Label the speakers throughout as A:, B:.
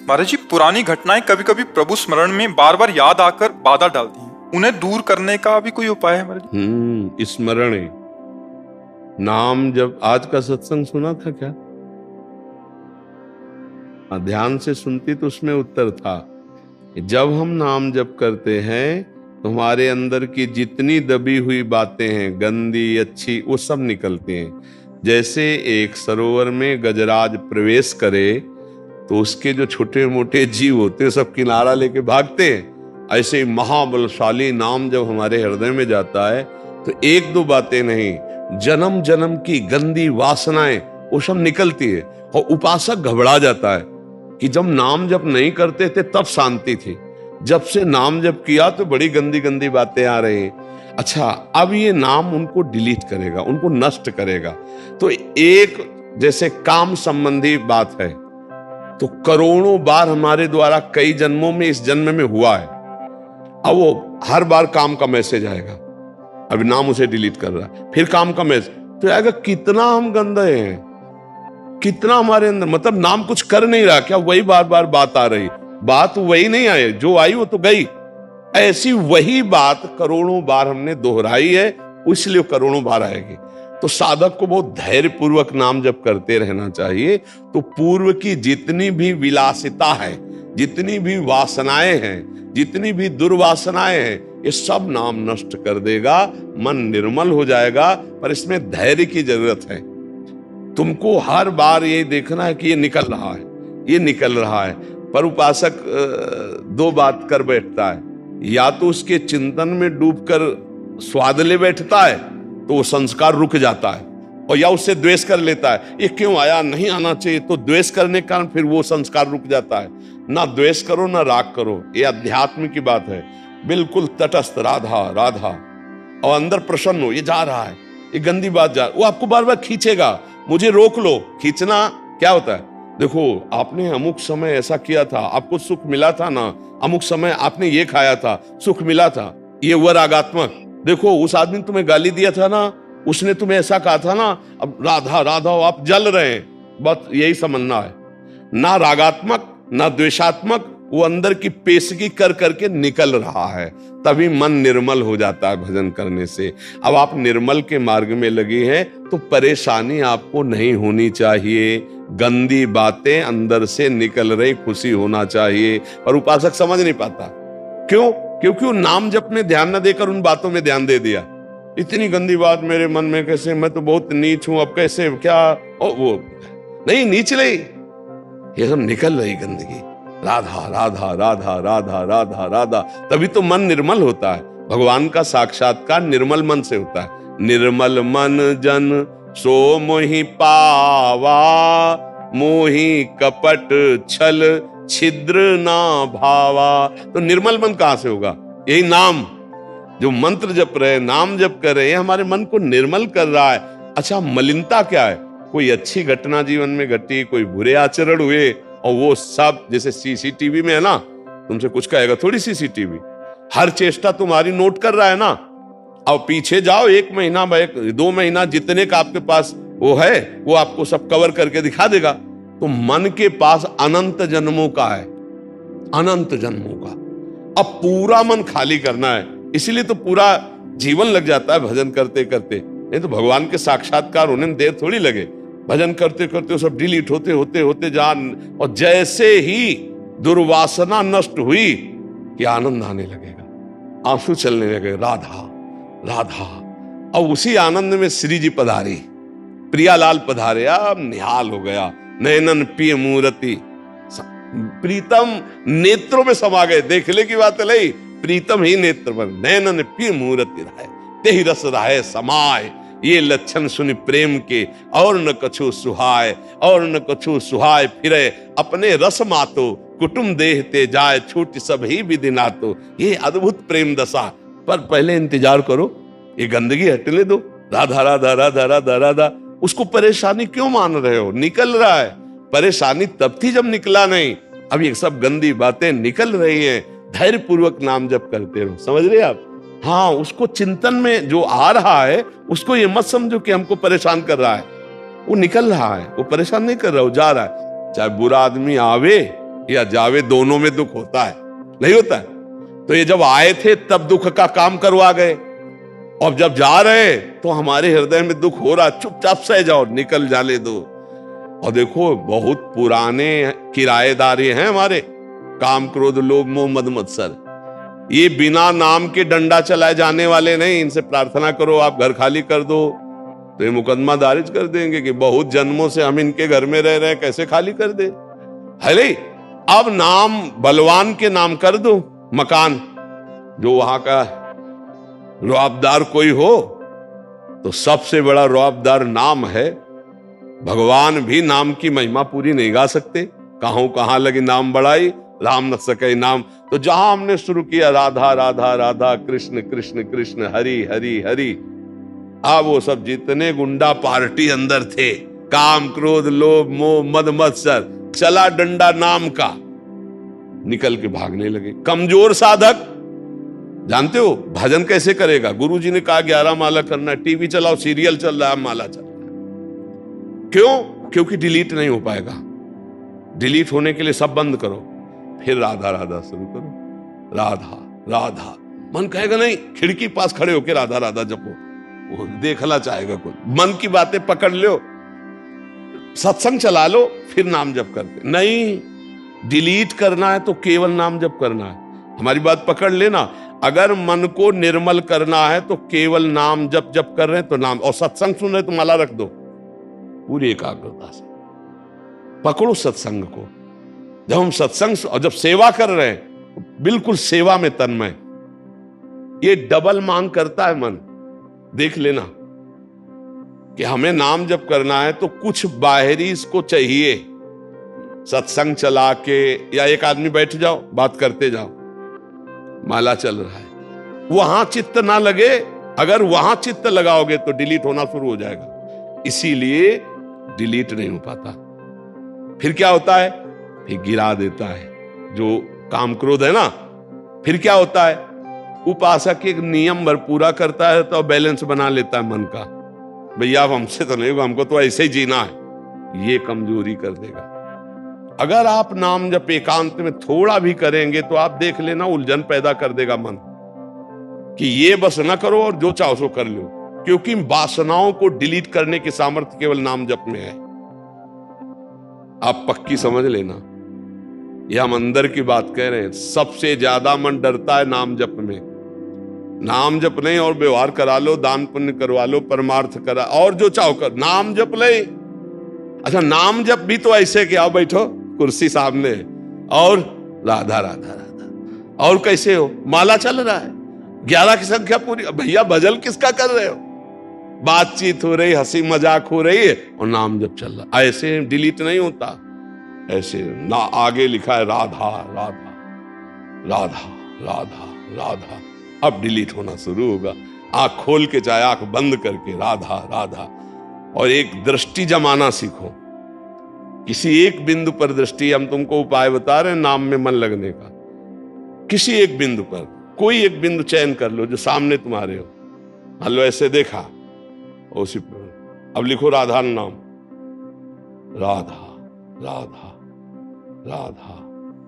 A: महाराज जी, पुरानी घटनाएं कभी कभी प्रभु स्मरण में बार बार याद आकर बाधा डालती हैं। उन्हें दूर करने का भी कोई उपाय है महाराज जी?
B: स्मरण नाम जब आज का सत्संग सुना था क्या? ध्यान से सुनती तो उसमें उत्तर था। जब हम नाम जप करते हैं तो हमारे अंदर की जितनी दबी हुई बातें हैं, गंदी अच्छी, वो सब निकलती हैं। जैसे एक सरोवर में गजराज प्रवेश करे तो उसके जो छोटे मोटे जीव होते हैं सब किनारा लेके भागते हैं। ऐसे महाबलशाली नाम जब हमारे हृदय में जाता है तो एक दो बातें नहीं, जन्म जन्म की गंदी वासनाएं वो सब निकलती है। और उपासक घबरा जाता है कि जब नाम जप नहीं करते थे तब शांति थी, जब से नाम जप किया तो बड़ी गंदी गंदी बातें आ रही हैं। अच्छा, अब ये नाम उनको डिलीट करेगा, उनको नष्ट करेगा। तो एक जैसे काम संबंधी बात है तो करोड़ों बार हमारे द्वारा कई जन्मों में इस जन्म में हुआ है। अब वो हर बार काम का मैसेज आएगा, अभी नाम उसे डिलीट कर रहा है, फिर काम का मैसेज तो आएगा। कितना हम गंदे हैं, कितना हमारे अंदर, मतलब नाम कुछ कर नहीं रहा क्या? वही बार बार बात आ रही, बात वही नहीं आई, जो आई वो तो गई। ऐसी वही बात करोड़ों बार हमने दोहराई है, इसलिए करोड़ों बार आएगी। तो साधक को बहुत धैर्य पूर्वक नाम जप करते रहना चाहिए। तो पूर्व की जितनी भी विलासिता है, जितनी भी वासनाएं हैं, जितनी भी दुर्वासनाएं हैं, ये सब नाम नष्ट कर देगा, मन निर्मल हो जाएगा। पर इसमें धैर्य की जरूरत है। तुमको हर बार ये देखना है कि ये निकल रहा है, ये निकल रहा है। पर उपासक दो बात कर बैठता है, या तो उसके चिंतन में डूबकर स्वाद ले बैठता है तो वो संस्कार रुक जाता है, और या उससे द्वेष कर लेता है, ये क्यों आया, नहीं आना चाहिए, तो द्वेष करने के कारण फिर वो संस्कार रुक जाता है। ना द्वेष करो ना राग करो, ये अध्यात्म की बात है। बिल्कुल तटस्थ, राधा राधा, और अंदर प्रसन्न हो, ये जा रहा है, ये गंदी बात जा, वो आपको बार बार खींचेगा, मुझे रोक लो। खींचना क्या होता है? देखो, आपने अमुक समय ऐसा किया था, आपको सुख मिला था ना, अमुक समय आपने ये खाया था, सुख मिला था, ये हुआ रागात्मक। देखो, उस आदमी ने तुम्हें गाली दिया था ना, उसने तुम्हें ऐसा कहा था ना, अब राधा राधा आप जल रहे हैं। बस यही समझना है, ना रागात्मक ना द्वेषात्मक, वो अंदर की पेशगी कर करके निकल रहा है, तभी मन निर्मल हो जाता है भजन करने से। अब आप निर्मल के मार्ग में लगी हैं तो परेशानी आपको नहीं होनी चाहिए, गंदी बातें अंदर से निकल रही, खुशी होना चाहिए। पर उपासक समझ नहीं पाता, क्यों? क्योंकि वो नाम जप में ध्यान न देकर उन बातों में ध्यान दे दिया। इतनी गंदी बात मेरे मन में कैसे, मैं तो बहुत नीच हूं, अब कैसे क्या, वो नहीं नीच रही, ये सब निकल रही गंदगी, राधा राधा राधा राधा राधा राधा, तभी तो मन निर्मल होता है। भगवान का साक्षात्कार निर्मल मन से होता है। निर्मल मन जन सो मोहि पावा, मोहि कपट छल छिद्र ना भावा। तो निर्मल मन कहां से होगा? यही नाम, जो मंत्र जप रहे, नाम जप कर रहे हैं, हमारे मन को निर्मल कर रहा है। अच्छा, मलिनता क्या है? कोई अच्छी घटना जीवन में घटी, कोई बुरे आचरण हुए, और वो सब जैसे सीसीटीवी में है ना, तुमसे कुछ कहेगा थोड़ी, सीसीटीवी हर चेष्टा तुम्हारी नोट कर रहा है ना। अब पीछे जाओ, 1 महीना 2 महीना जितने का आपके पास वो है, वो आपको सब कवर करके दिखा देगा। तो मन के पास अनंत जन्मों का है, अनंत जन्मों का। अब पूरा मन खाली करना है, इसीलिए तो पूरा जीवन लग जाता है भजन करते करते। नहीं तो भगवान के साक्षात्कार होने में देर थोड़ी लगे, भजन करते करते सब डिलीट होते होते होते जान। और जैसे ही दुर्वासना नष्ट हुई कि आनंद आने लगेगा, आंसू चलने लगे, राधा राधा। और उसी आनंद में श्री जी पधारी, प्रियालाल पधारे, अब निहाल हो गया। नयनन पिय मूर्ति, प्रीतम नेत्रों में समा गए। देखने की बात नहीं, प्रीतम ही नेत्र पर, नयनन पिय मूर्ति रहे, तेहि रस रहे समाय। ये लक्षण सुनि प्रेम के, और न कछु सुहाय, और न कछु सुहाय फिरे, अपने रस मातो कुटुम देह ते जाए, छूट सब ही विधि नातो। ये अद्भुत प्रेम दशा। पर पहले इंतजार करो, ये गंदगी हटने दो। राधा राधा राधा राधा राधा, उसको परेशानी क्यों मान रहे हो? निकल रहा है। परेशानी तब थी जब निकला नहीं, अब ये सब गंदी बातें निकल रही हैं। धैर्य पूर्वक नाम जप करते रहो, समझ रहे आप? हाँ, उसको चिंतन में जो आ रहा है उसको ये मत समझो कि हमको परेशान कर रहा है, वो निकल रहा है, वो परेशान नहीं कर रहा, वो जा रहा है। चाहे बुरा आदमी आवे या जावे, दोनों में दुख होता है, नहीं होता है? तो ये जब आए थे तब दुख का काम करवा गए, और जब जा रहे तो हमारे हृदय में दुख हो रहा, चुपचाप सह जाओ, निकल जाने दो। और देखो बहुत पुराने किराएदार ये हैं हमारे, काम क्रोध लोभ मोह मद मत्सर, ये बिना नाम के डंडा चलाए जाने वाले नहीं। इनसे प्रार्थना करो आप घर खाली कर दो तो ये मुकदमा दारिज कर देंगे कि बहुत जन्मों से हम इनके घर में रह रहे हैं, कैसे खाली कर दे। अरे अब नाम बलवान के नाम कर दो मकान, जो वहां का रुआबदार कोई हो, तो सबसे बड़ा रुआबदार नाम है। भगवान भी नाम की महिमा पूरी नहीं गा सकते, कहां लगी नाम बढ़ाई, राम न सके नाम। तो जहां हमने शुरू किया राधा राधा राधा, कृष्ण कृष्ण कृष्ण, हरि हरि हरि, अब वो सब जितने गुंडा पार्टी अंदर थे, काम क्रोध लोभ मोह मद मत्सर, चला डंडा नाम का, निकल के भागने लगे। कमजोर साधक जानते हो भजन कैसे करेगा? गुरुजी ने कहा 11 माला करना, टीवी चलाओ, सीरियल चल रहा है, माला चल रहा है। क्यों? क्योंकि डिलीट नहीं हो पाएगा। डिलीट होने के लिए सब बंद करो, फिर राधा राधा शुरू करो। राधा राधा, मन कहेगा नहीं, खिड़की पास खड़े होकर राधा राधा जपो, वो देखना चाहेगा कोई। मन की बातें पकड़ लो, सत्संग चला लो, फिर नाम जप करते नहीं। डिलीट करना है तो केवल नाम जप करना है। हमारी बात पकड़ लेना, अगर मन को निर्मल करना है तो केवल नाम जप कर रहे हैं तो नाम, और सत्संग सुन रहे तो माला रख दो पूरी एकाग्रता से, पकड़ो सत्संग को। जब हम सत्संग और जब सेवा कर रहे हैं, बिल्कुल सेवा में तन्मय, ये डबल मांग करता है मन। देख लेना कि हमें नाम जप करना है तो कुछ बाहरी इसको चाहिए। सत्संग चला के या एक आदमी बैठ जाओ, बात करते जाओ, माला चल रहा है, वहां चित्त ना लगे। अगर वहां चित्त लगाओगे तो डिलीट होना शुरू हो जाएगा, इसीलिए डिलीट नहीं हो पाता। फिर क्या होता है? फिर गिरा देता है जो काम क्रोध है ना। फिर क्या होता है? उपासक एक नियम भर पूरा करता है तो बैलेंस बना लेता है मन का, भैया अब हमसे तो नहीं होगा, हमको तो ऐसे ही जीना है। ये कमजोरी कर देगा। अगर आप नाम जब एकांत में थोड़ा भी करेंगे तो आप देख लेना उलझन पैदा कर देगा मन, कि ये बस ना करो और जो चाहो सो कर लो, क्योंकि वासनाओं को डिलीट करने की सामर्थ्य केवल नाम जप में है। आप पक्की समझ लेना, यह हम अंदर की बात कह रहे हैं। सबसे ज्यादा मन डरता है नाम जप में। नाम जप नहीं और व्यवहार करा लो, दान पुण्य करवा लो, परमार्थ करा, और जो चाहो कर, नाम जप ले। अच्छा, नाम जप भी तो ऐसे कि आओ बैठो कुर्सी सामने और राधा राधा राधा, और कैसे हो? माला चल रहा है, 11 की संख्या पूरी। भैया भजन किसका कर रहे हो? बातचीत हो रही, हंसी मजाक हो रही है और नाम जप चल रहा। ऐसे डिलीट नहीं होता। ऐसे ना, आगे लिखा है राधा राधा राधा राधा राधा, अब डिलीट होना शुरू होगा। आंख खोल के चाहे आंख बंद करके राधा राधा, और एक दृष्टि जमाना सीखो। किसी एक बिंदु पर दृष्टि, हम तुमको उपाय बता रहे हैं नाम में मन लगने का। किसी एक बिंदु पर, कोई एक बिंदु चयन कर लो जो सामने तुम्हारे हो। मान लो ऐसे देखा, उसी पर अब लिखो राधा नाम, राधा राधा राधा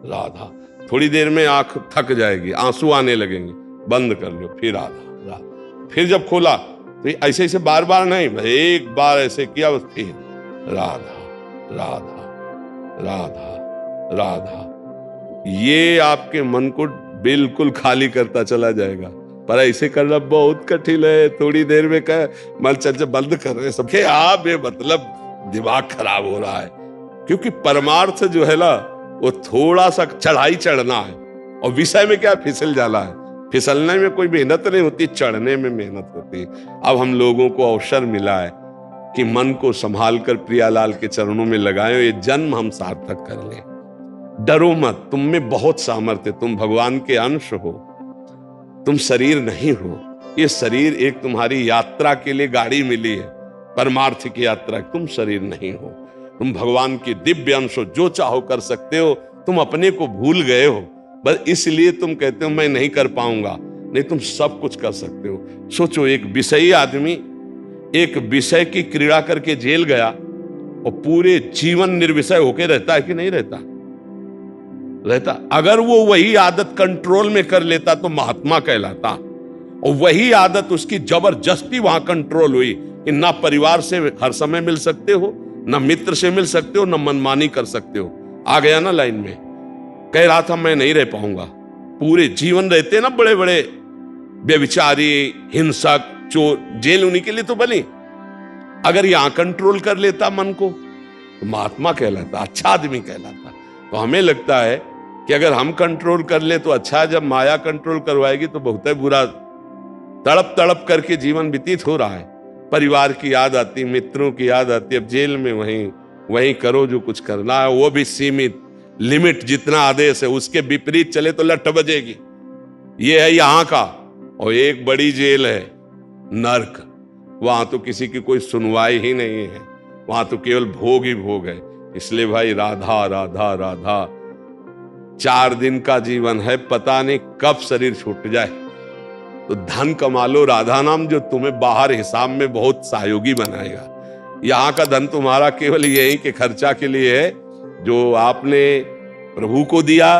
B: राधा। थोड़ी देर में आंख थक जाएगी, आंसू आने लगेंगे, बंद कर लो, फिर राधा राधा। फिर जब खोला तो ऐसे ऐसे बार बार नहीं, एक बार ऐसे किया बस, फिर राधा राधा राधा राधा। ये आपके मन को बिल्कुल खाली करता चला जाएगा। पर ऐसे करना बहुत कठिन है। थोड़ी देर में कह मन चल बंद कर रहे सबके, आप ये मतलब दिमाग खराब हो रहा है। क्योंकि परमार्थ जो है ना, वो थोड़ा सा चढ़ाई चढ़ना है, और विषय में क्या फिसल जाना है। फिसलने में कोई मेहनत नहीं होती, चढ़ने में मेहनत होती है। अब हम लोगों को अवसर मिला है कि मन को संभाल कर प्रियालाल के चरणों में लगाएं, ये जन्म हम सार्थक कर लें। डरो मत, तुम में बहुत सामर्थ्य, तुम भगवान के अंश हो, तुम शरीर नहीं हो। ये शरीर एक तुम्हारी यात्रा के लिए गाड़ी मिली है, परमार्थ की यात्रा, तुम शरीर नहीं हो। तुम भगवान के दिव्य अंश हो, जो चाहो कर सकते हो। तुम अपने को भूल गए हो, बस इसलिए तुम कहते हो मैं नहीं कर पाऊंगा। नहीं, तुम सब कुछ कर सकते हो। सोचो, एक विषयी आदमी एक विषय की क्रीड़ा करके जेल गया और पूरे जीवन निर्विषय होके रहता है कि नहीं रहता? रहता। अगर वो वही आदत कंट्रोल में कर लेता तो महात्मा कहलाता, और वही आदत उसकी जबरदस्ती वहां कंट्रोल हुई कि ना परिवार से हर समय मिल सकते हो, ना मित्र से मिल सकते हो, ना मनमानी कर सकते हो। आ गया ना लाइन में, कह रहा था मैं नहीं रह पाऊंगा। पूरे जीवन रहते ना बड़े बड़े व्यभिचारी, हिंसक, चोर, जेल उन्हीं के लिए तो बनी। अगर यहां कंट्रोल कर लेता मन को तो महात्मा कहलाता, अच्छा आदमी कहलाता। तो हमें लगता है कि अगर हम कंट्रोल कर ले तो अच्छा, जब माया कंट्रोल करवाएगी तो बहुत बुरा। तड़प तड़प करके जीवन व्यतीत हो रहा है, परिवार की याद आती, मित्रों की याद आती। अब जेल में वहीं करो जो कुछ करना है, वो भी सीमित, लिमिट, जितना आदेश है उसके विपरीत चले तो लठ बजेगी। ये है यहाँ का। और एक बड़ी जेल है नर्क, वहां तो किसी की कोई सुनवाई ही नहीं है, वहां तो केवल भोग ही भोग है। इसलिए भाई राधा राधा राधा, 4 दिन का जीवन है, पता नहीं कब शरीर छूट जाए। तो धन कमा लो राधा नाम, जो तुम्हें बाहर हिसाब में बहुत सहयोगी बनाएगा। यहाँ का धन तुम्हारा केवल यही के खर्चा के लिए है, जो आपने प्रभु को दिया,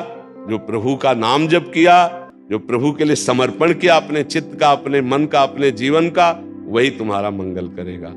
B: जो प्रभु का नाम जप किया, जो प्रभु के लिए समर्पण किया अपने चित्त का, अपने मन का, अपने जीवन का, वही तुम्हारा मंगल करेगा।